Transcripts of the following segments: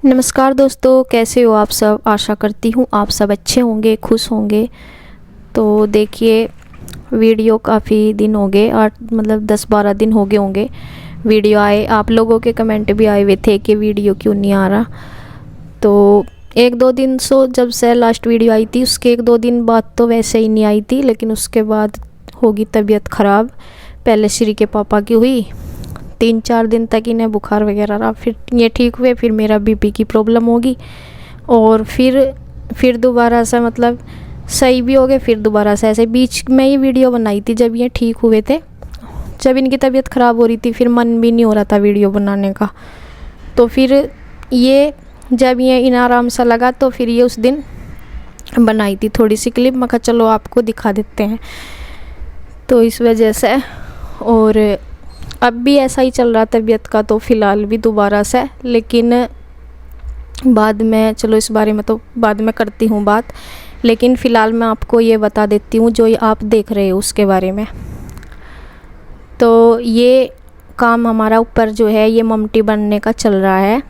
नमस्कार दोस्तों, कैसे हो आप सब। आशा करती हूँ आप सब अच्छे होंगे, खुश होंगे। तो देखिए, वीडियो काफ़ी दिन हो गए, 10-12 दिन हो गए होंगे वीडियो आए। आप लोगों के कमेंट भी आए हुए थे कि वीडियो क्यों नहीं आ रहा। तो 1-2 दिन जब से लास्ट वीडियो आई थी, उसके 1-2 दिन बाद तो वैसे ही नहीं आई थी, लेकिन उसके बाद होगी तबीयत ख़राब। पहले श्री के पापा की हुई, 3-4 दिन तक इन्हें बुखार वगैरह रहा, फिर ये ठीक हुए, फिर मेरा बीपी की प्रॉब्लम होगी और फिर दोबारा से सही भी हो गए। फिर दोबारा से ऐसे बीच में ही वीडियो बनाई थी जब ये ठीक हुए थे। जब इनकी तबीयत ख़राब हो रही थी, फिर मन भी नहीं हो रहा था वीडियो बनाने का। तो फिर ये जब ये इन आराम सा लगा तो फिर ये उस दिन बनाई थी थोड़ी सी क्लिप। मैं कहा चलो आपको दिखा देते हैं, तो इस वजह से। और अब भी ऐसा ही चल रहा तबीयत का, तो फ़िलहाल भी दोबारा से, लेकिन बाद में चलो इस बारे में तो बाद में करती हूँ बात। लेकिन फ़िलहाल मैं आपको ये बता देती हूँ जो आप देख रहे हो उसके बारे में। तो ये काम हमारा ऊपर जो है ये ममटी बनने का चल रहा है,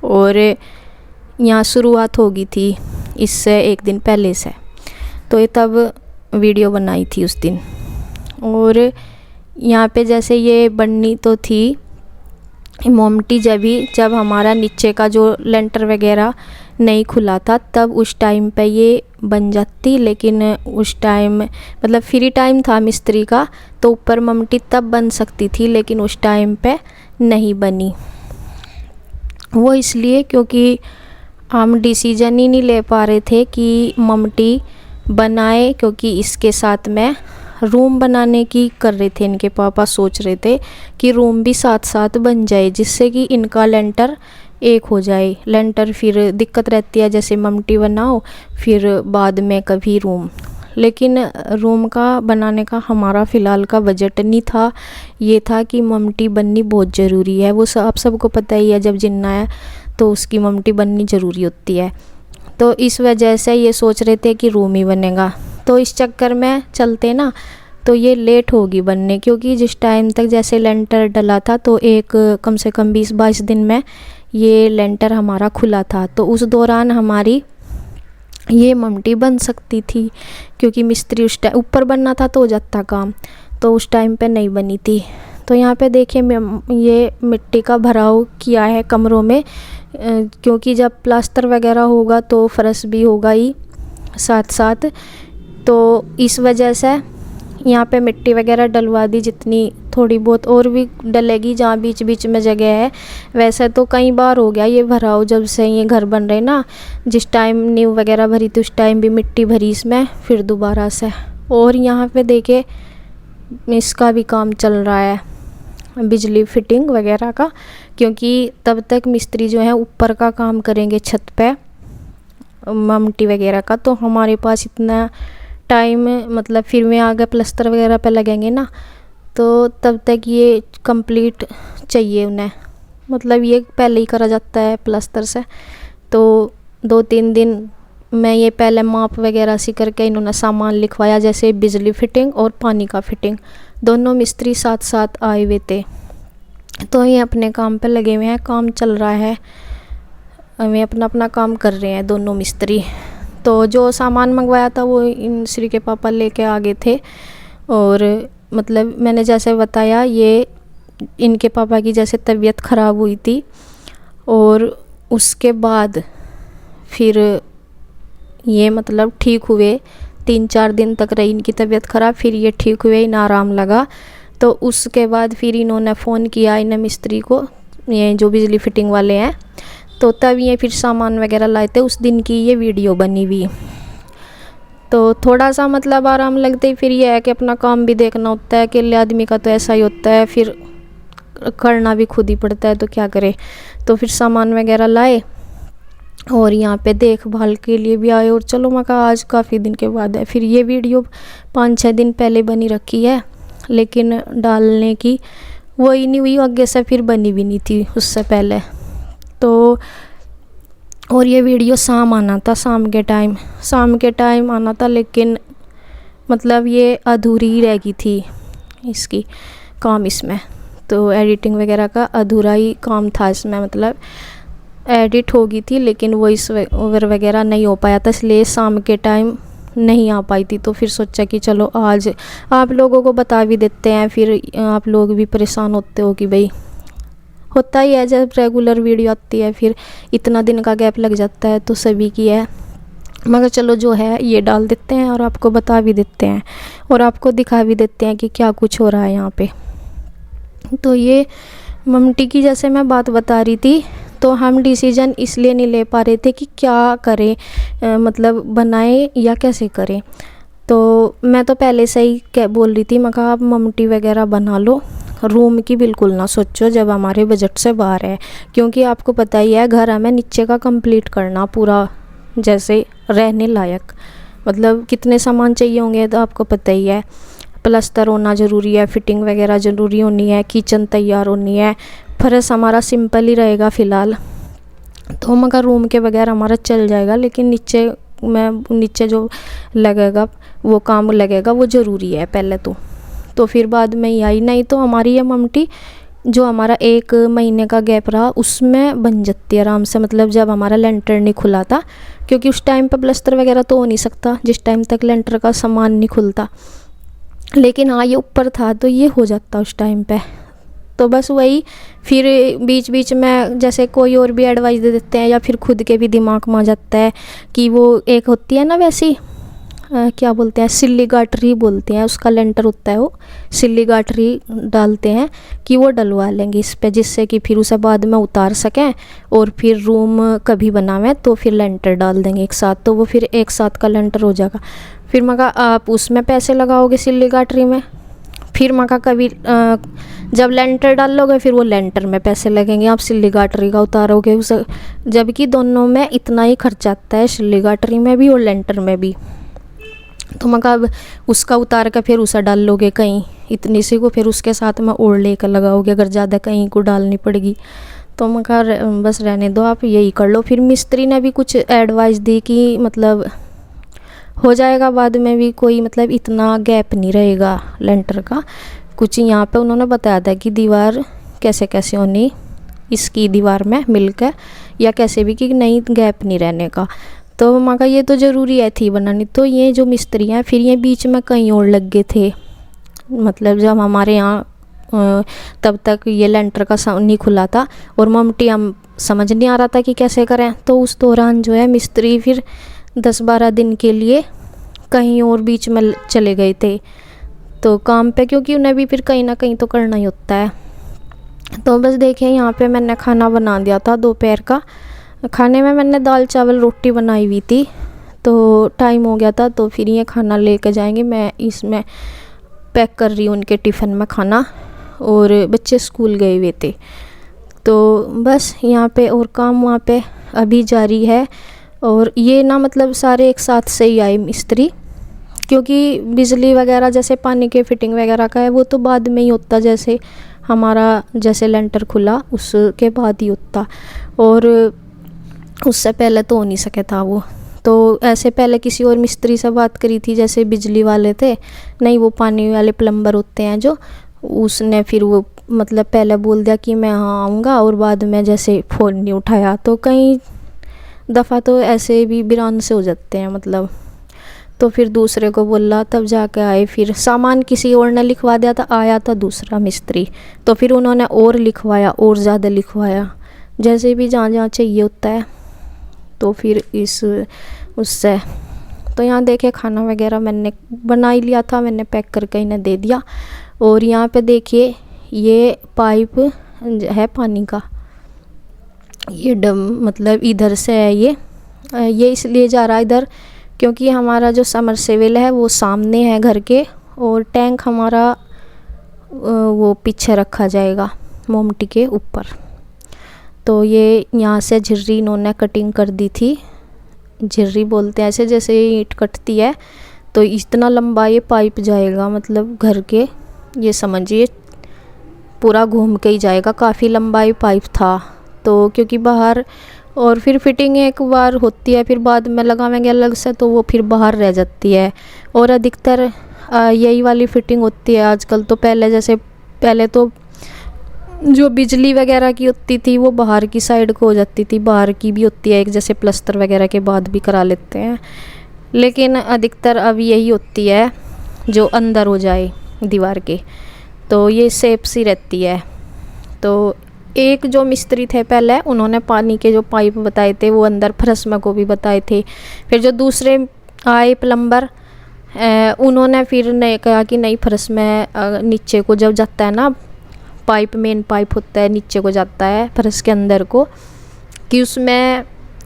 और यहाँ शुरुआत होगी थी इससे 1 दिन पहले से। तो ये तब वीडियो बनाई थी उस दिन। और यहाँ पे जैसे ये बननी तो थी मोमटी जब हमारा नीचे का जो लेंटर वगैरह नहीं खुला था, तब उस टाइम पे ये बन जाती। लेकिन उस टाइम फ्री टाइम था मिस्त्री का, तो ऊपर मोमटी तब बन सकती थी, लेकिन उस टाइम पे नहीं बनी। वो इसलिए क्योंकि हम डिसीजन ही नहीं ले पा रहे थे कि मोमटी बनाए, क्योंकि इसके साथ में रूम बनाने की कर रहे थे। इनके पापा सोच रहे थे कि रूम भी साथ साथ बन जाए, जिससे कि इनका लेंटर एक हो जाए। लेंटर फिर दिक्कत रहती है, जैसे ममटी बनाओ फिर बाद में कभी रूम। लेकिन रूम का बनाने का हमारा फ़िलहाल का बजट नहीं था। ये था कि ममटी बननी बहुत ज़रूरी है। वो आप सबको पता ही है, जब जिन्ना है तो उसकी ममटी बननी ज़रूरी होती है। तो इस वजह से ये सोच रहे थे कि रूम ही बनेगा। तो इस चक्कर में चलते ना, तो ये लेट होगी बनने, क्योंकि जिस टाइम तक जैसे लेंटर डला था तो कम से कम 20-22 दिन में ये लेंटर हमारा खुला था। तो उस दौरान हमारी ये ममटी बन सकती थी, क्योंकि मिस्त्री उस टाइम ऊपर बनना था तो हो जाता काम, तो उस टाइम पे नहीं बनी थी। तो यहाँ पे देखिए ये मिट्टी का भराव किया है कमरों में, क्योंकि जब प्लास्टर वगैरह होगा तो फर्श भी होगा ही साथ साथ। तो इस वजह से यहाँ पे मिट्टी वगैरह डलवा दी, जितनी थोड़ी बहुत और भी डलेगी जहाँ बीच बीच में जगह है। वैसे तो कई बार हो गया ये भराव, जब से ये घर बन रहे ना। जिस टाइम नींव वगैरह भरी थी उस टाइम भी मिट्टी भरी इसमें, फिर दोबारा से। और यहाँ पे देखे इसका भी काम चल रहा है, बिजली फिटिंग वगैरह का, क्योंकि तब तक मिस्त्री जो है ऊपर का काम करेंगे छत पे ममटी वगैरह का। तो हमारे पास इतना टाइम फिर में आगे प्लास्टर वगैरह पे लगेंगे ना, तो तब तक ये कंप्लीट चाहिए उन्हें। ये पहले ही करा जाता है प्लास्टर से। तो 2-3 दिन में ये पहले माप वगैरह सी करके इन्होंने सामान लिखवाया, जैसे बिजली फिटिंग और पानी का फिटिंग। दोनों मिस्त्री साथ साथ आए हुए थे, तो ये अपने काम पे लगे हुए हैं, काम चल रहा है। वे अपना अपना काम कर रहे हैं दोनों मिस्त्री। तो जो सामान मंगवाया था वो इन श्री के पापा लेके आ गए थे। और मैंने जैसे बताया, ये इनके पापा की जैसे तबीयत ख़राब हुई थी, और उसके बाद फिर ये ठीक हुए। 3-4 दिन तक रही इनकी तबीयत ख़राब, फिर ये ठीक हुए, इन्हें आराम लगा। तो उसके बाद फिर इन्होंने फ़ोन किया इन्हें मिस्त्री को, ये जो बिजली फिटिंग वाले हैं। तो तब ये फिर सामान वगैरह लाए थे, उस दिन की ये वीडियो बनी हुई। तो थोड़ा सा आराम लगते ही फिर ये है कि अपना काम भी देखना होता है। अकेले आदमी का तो ऐसा ही होता है, फिर करना भी खुद ही पड़ता है, तो क्या करे। तो फिर सामान वगैरह लाए और यहाँ पे देखभाल के लिए भी आए। और चलो मैं कहा आज काफ़ी दिन के बाद है। फिर ये वीडियो 5-6 दिन पहले बनी रखी है, लेकिन डालने की वही नहीं हुई, आगे से फिर बनी भी नहीं थी उससे पहले। तो और ये वीडियो शाम आना था, शाम के टाइम आना था, लेकिन ये अधूरी ही रह गई थी इसकी काम इसमें। तो एडिटिंग वगैरह का अधूरा ही काम था इसमें। एडिट हो गई थी, लेकिन वॉइस ओवर वगैरह नहीं हो पाया था, इसलिए शाम के टाइम नहीं आ पाई थी। तो फिर सोचा कि चलो आज आप लोगों को बता भी देते हैं, फिर आप लोग भी परेशान होते हो कि भाई होता ही है जब रेगुलर वीडियो आती है फिर इतना दिन का गैप लग जाता है, तो सभी की है, मगर चलो जो है ये डाल देते हैं और आपको बता भी देते हैं और आपको दिखा भी देते हैं कि क्या कुछ हो रहा है यहाँ पे। तो ये ममटी की जैसे मैं बात बता रही थी, तो हम डिसीजन इसलिए नहीं ले पा रहे थे कि क्या करें, मतलब बनाएं या कैसे करें। तो मैं तो पहले से ही क्या बोल रही थी, मैं कहा आप ममटी वगैरह बना लो, रूम की बिल्कुल ना सोचो जब हमारे बजट से बाहर है, क्योंकि आपको पता ही है घर हमें नीचे का कंप्लीट करना पूरा, जैसे रहने लायक, मतलब कितने सामान चाहिए होंगे तो आपको पता ही है। प्लस्तर होना ज़रूरी है, फिटिंग वगैरह ज़रूरी होनी है, किचन तैयार होनी है, फर्श हमारा सिंपल ही रहेगा फ़िलहाल, तो मगर रूम के बगैर हमारा चल जाएगा, लेकिन नीचे जो लगेगा वो काम लगेगा वो ज़रूरी है पहले तो फिर बाद में ही आई। नहीं तो हमारी ये ममटी जो हमारा 1 महीने का गैप रहा उसमें बन जाती है आराम से, मतलब जब हमारा लेंटर नहीं खुला था, क्योंकि उस टाइम पर प्लस्तर वगैरह तो हो नहीं सकता जिस टाइम तक लेंटर का सामान नहीं खुलता, लेकिन हाँ ये ऊपर था तो ये हो जाता उस टाइम पे। तो बस वही फिर बीच बीच में जैसे कोई और भी एडवाइस दे देते हैं या फिर खुद के भी दिमाग में आ जाता है कि वो एक होती है ना वैसी क्या बोलते हैं, सिल्ली गाटरी बोलते हैं, उसका लेंटर होता है वो सिल्ली गाटरी डालते हैं कि वो डलवा लेंगे इस पे, जिससे कि फिर उसे बाद में उतार सकें और फिर रूम कभी बनावें तो फिर लेंटर डाल देंगे एक साथ, तो वो फिर एक साथ का लेंटर हो जाएगा। फिर मैं कहा आप उसमें पैसे लगाओगे सिल्ली गाटरी में, फिर मैं कहा कभी जब लेंटर डाल लोगे फिर वो लेंटर में पैसे लगेंगे, आप सिल्ली गाटरी का उतारोगे उसे, जबकि दोनों में इतना ही खर्चा आता है, सिल्ली गाटरी में भी और लेंटर में भी। तो मैं कहा अब उसका उतार कर फिर उसे डाल लोगे कहीं इतनी सी को, फिर उसके साथ में और लेकर लगाओगे अगर ज़्यादा कहीं को डालनी पड़ेगी। तो मैं कहा बस रहने दो आप यही कर लो। फिर मिस्त्री ने भी कुछ एडवाइस दी कि मतलब हो जाएगा बाद में भी, कोई मतलब इतना गैप नहीं रहेगा लेंटर का, कुछ यहाँ पे उन्होंने बताया था कि दीवार कैसे कैसे होनी इसकी दीवार में मिलकर या कैसे भी कि नहीं गैप नहीं रहने का। तो माँ का ये तो ज़रूरी है थी बनानी। तो ये जो मिस्त्री हैं फिर ये बीच में कहीं और लग गए थे, मतलब जब हमारे यहाँ तब तक ये लेंटर का नहीं खुला था और ममटी हम समझ नहीं आ रहा था कि कैसे करें। तो उस दौरान जो है मिस्त्री फिर 10-12 दिन के लिए कहीं और बीच में चले गए थे तो काम पे, क्योंकि उन्हें भी फिर कहीं ना कहीं तो करना ही होता है। तो बस देखिए यहाँ पे मैंने खाना बना दिया था दोपहर का, खाने में मैंने दाल चावल रोटी बनाई हुई थी, तो टाइम हो गया था तो फिर ये खाना लेकर जाएंगे। मैं इसमें पैक कर रही हूँ उनके टिफ़िन में खाना, और बच्चे स्कूल गए हुए थे। तो बस यहाँ पे और काम वहाँ पे अभी जारी है। और ये ना मतलब सारे एक साथ से ही आए मिस्त्री, क्योंकि बिजली वगैरह जैसे पानी के फिटिंग वगैरह का है वो तो बाद में ही होता, जैसे हमारा जैसे लेंटर खुला उसके बाद ही होता, और उससे पहले तो हो नहीं सके था वो। तो ऐसे पहले किसी और मिस्त्री से बात करी थी जैसे बिजली वाले थे, नहीं वो पानी वाले प्लम्बर होते हैं जो, उसने फिर वो मतलब पहले बोल दिया कि मैं हाँ आऊँगा और बाद में जैसे फ़ोन नहीं उठाया। तो कई दफ़ा तो ऐसे भी वीरान से हो जाते हैं मतलब। तो फिर दूसरे को बोला तब जाके आए, फिर सामान किसी और ने लिखवा दिया था, आया था दूसरा मिस्त्री, तो फिर उन्होंने और लिखवाया और ज़्यादा लिखवाया, जैसे भी जहाँ जहाँ चाहिए होता है। तो फिर उससे तो यहाँ देखिए खाना वगैरह मैंने बना ही लिया था, मैंने पैक करके इन्हें दे दिया। और यहाँ पे देखिए ये पाइप है पानी का, ये डम मतलब इधर से है, ये इसलिए जा रहा है इधर क्योंकि हमारा जो समरसेबल है वो सामने है घर के, और टैंक हमारा वो पीछे रखा जाएगा मोमटी के ऊपर। तो ये यहाँ से झिर्री इन्होंने कटिंग कर दी थी, झिर्री बोलते हैं ऐसे जैसे ईंट कटती है, तो इतना लंबा ये पाइप जाएगा मतलब घर के, ये समझिए पूरा घूम के ही जाएगा, काफ़ी लंबा ये पाइप था। तो क्योंकि बाहर और फिर फिटिंग एक बार होती है फिर बाद में लगावेंगे अलग से, तो वो फिर बाहर रह जाती है, और अधिकतर यही वाली फिटिंग होती है आजकल। तो पहले जैसे पहले तो जो बिजली वगैरह की होती थी वो बाहर की साइड को हो जाती थी, बाहर की भी होती है एक, जैसे प्लस्तर वगैरह के बाद भी करा लेते हैं, लेकिन अधिकतर अब यही होती है जो अंदर हो जाए दीवार के, तो ये सेफ सी रहती है। तो एक जो मिस्त्री थे पहले, उन्होंने पानी के जो पाइप बताए थे वो अंदर फर्श में को भी बताए थे। फिर जो दूसरे आए प्लम्बर, उन्होंने फिर ने कहा कि नहीं, फर्श में नीचे को जब जाता है ना पाइप, मेन पाइप होता है नीचे को जाता है फर्श के अंदर को, कि उसमें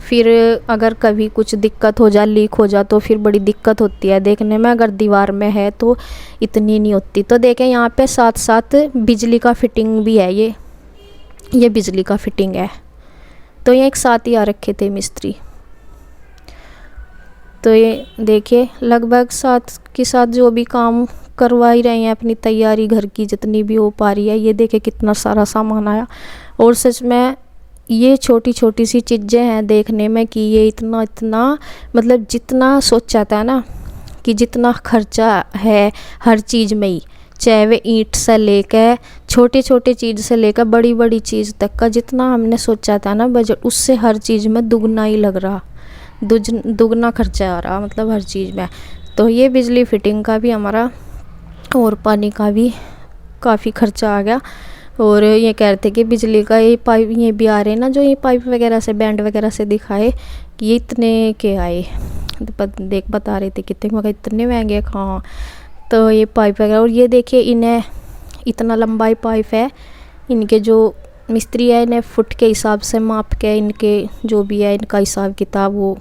फिर अगर कभी कुछ दिक्कत हो जाए, लीक हो जाए, तो फिर बड़ी दिक्कत होती है देखने में। अगर दीवार में है तो इतनी नहीं होती। तो देखें यहाँ पे साथ साथ बिजली का फिटिंग भी है, ये बिजली का फिटिंग है। तो ये एक साथ ही आ रखे थे मिस्त्री। तो ये देखिए लगभग साथ के साथ जो भी काम करवा ही रहे हैं, अपनी तैयारी घर की जितनी भी हो पा रही है। ये देखिए कितना सारा सामान आया, और सच में ये छोटी छोटी सी चीज़ें हैं देखने में कि ये इतना मतलब जितना सोचा था ना कि जितना खर्चा है हर चीज़ में ही, चाहे वे ईंट से लेकर छोटे छोटे चीज़ से लेकर बड़ी बड़ी चीज़ तक का, जितना हमने सोचा था ना बजट, उससे हर चीज़ में दुगना ही लग रहा, दुगना खर्चा आ रहा मतलब हर चीज़ में। तो ये बिजली फिटिंग का भी हमारा और पानी का भी काफ़ी खर्चा आ गया। और ये कह रहे थे कि बिजली का ये पाइप ये भी आ रहे हैं ना, जो ये पाइप वगैरह से बैंड वगैरह से दिखाए कि ये इतने के आए, तो बता रहे थे कितने, मगर इतने महंगे कहाँ। तो ये पाइप वगैरह, और ये देखिए इन्हें इतना लंबाई पाइप है, इनके जो मिस्त्री है इन्हें फुट के हिसाब से माप के, इनके जो भी है इनका हिसाब किताब वो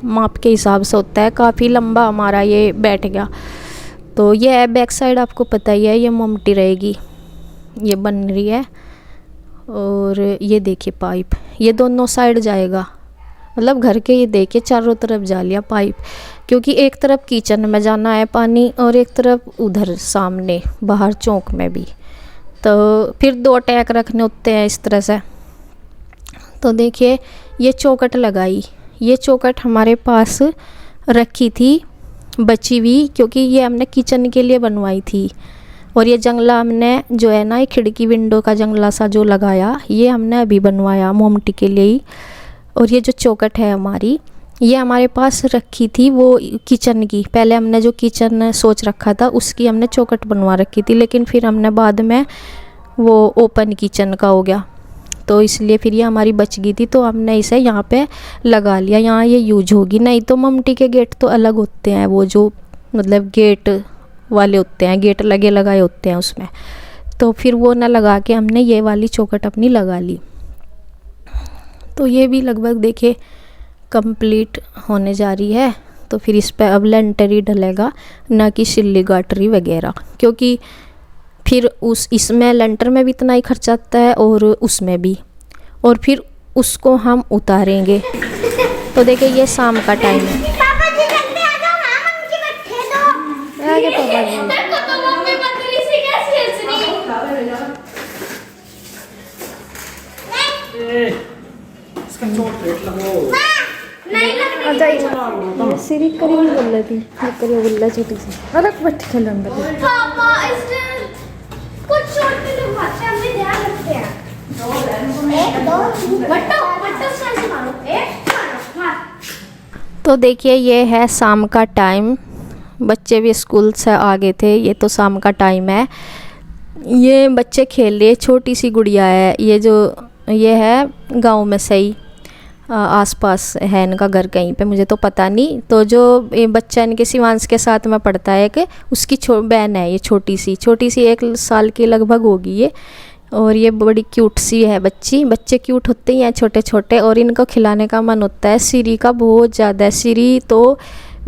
माप के हिसाब से होता है। काफ़ी लंबा हमारा ये बैठ गया। तो ये है बैक साइड, आपको पता ही है ये मोमटी रहेगी, ये बन रही है। और ये देखिए पाइप, ये दोनों साइड जाएगा, मतलब घर के ये देखिए चारों तरफ जा लिया पाइप, क्योंकि एक तरफ किचन में जाना है पानी और एक तरफ उधर सामने बाहर चौक में भी। तो फिर 2 टैंक रखने होते हैं इस तरह से। तो देखिए ये चौखट लगाई, ये चौखट हमारे पास रखी थी बची हुई, क्योंकि ये हमने किचन के लिए बनवाई थी। और ये जंगला हमने जो है ना, ये खिड़की विंडो का जंगला सा जो लगाया, ये हमने अभी बनवाया मोमटी के लिए ही। और ये जो चौखट है हमारी, ये हमारे पास रखी थी वो किचन की, पहले हमने जो किचन सोच रखा था उसकी हमने चौखट बनवा रखी थी, लेकिन फिर हमने बाद में वो ओपन किचन का हो गया, तो इसलिए फिर ये हमारी बच गई थी, तो हमने इसे यहाँ पे लगा लिया, यहाँ ये यूज होगी। नहीं तो ममटी के गेट तो अलग होते हैं, वो जो मतलब गेट वाले होते हैं, गेट लगे लगाए होते हैं उसमें, तो फिर वो ना लगा के हमने ये वाली चौखट अपनी लगा ली। तो ये भी लगभग देखिए कंप्लीट होने जा रही है। तो फिर इस पर अब लेंटर ही डलेगा, ना कि सिल्ली गाटरी वगैरह, क्योंकि फिर इसमें लेंटर में भी इतना ही खर्चा आता है और उसमें भी, और फिर उसको हम उतारेंगे। तो देखिए ये शाम का टाइम है। आगे पापा जी सिरी करी बोल रही थी, करी बोल रहा छोटी सी, अरे बैठ खेल अंदर पापा, इसने कुछ छोटे लोग भाषा में ध्यान रखते हैं। 1 2 बट्टो से मारो, 1 मार। तो देखिए ये है शाम का टाइम, बच्चे भी स्कूल से आ गए थे, ये तो शाम का टाइम है। ये बच्चे खेल रहे, छोटी सी गुड़िया है, ये है गांव में से ही, आसपास है इनका घर कहीं पे, मुझे तो पता नहीं। तो जो ये बच्चा इनके शिवांश के साथ में पढ़ता है कि उसकी बहन है, ये छोटी सी 1 साल की लगभग होगी ये, और ये बड़ी क्यूट सी है बच्ची। बच्चे क्यूट होते ही हैं छोटे छोटे, और इनको खिलाने का मन होता है। सिरी का बहुत ज़्यादा, सिरी तो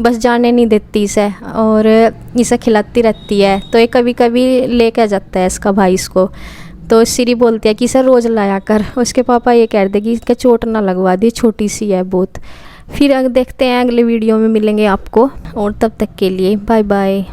बस जाने नहीं देती इसे, और इसे खिलाती रहती है। तो ये कभी कभी लेके आ जाता है इसका भाई इसको, तो सिरी बोलती है कि इसे रोज़ लाया कर। उसके पापा ये कह रहे कि इसका चोट ना लगवा दी, छोटी सी है बहुत। फिर देखते हैं अगले वीडियो में मिलेंगे आपको, और तब तक के लिए बाय बाय।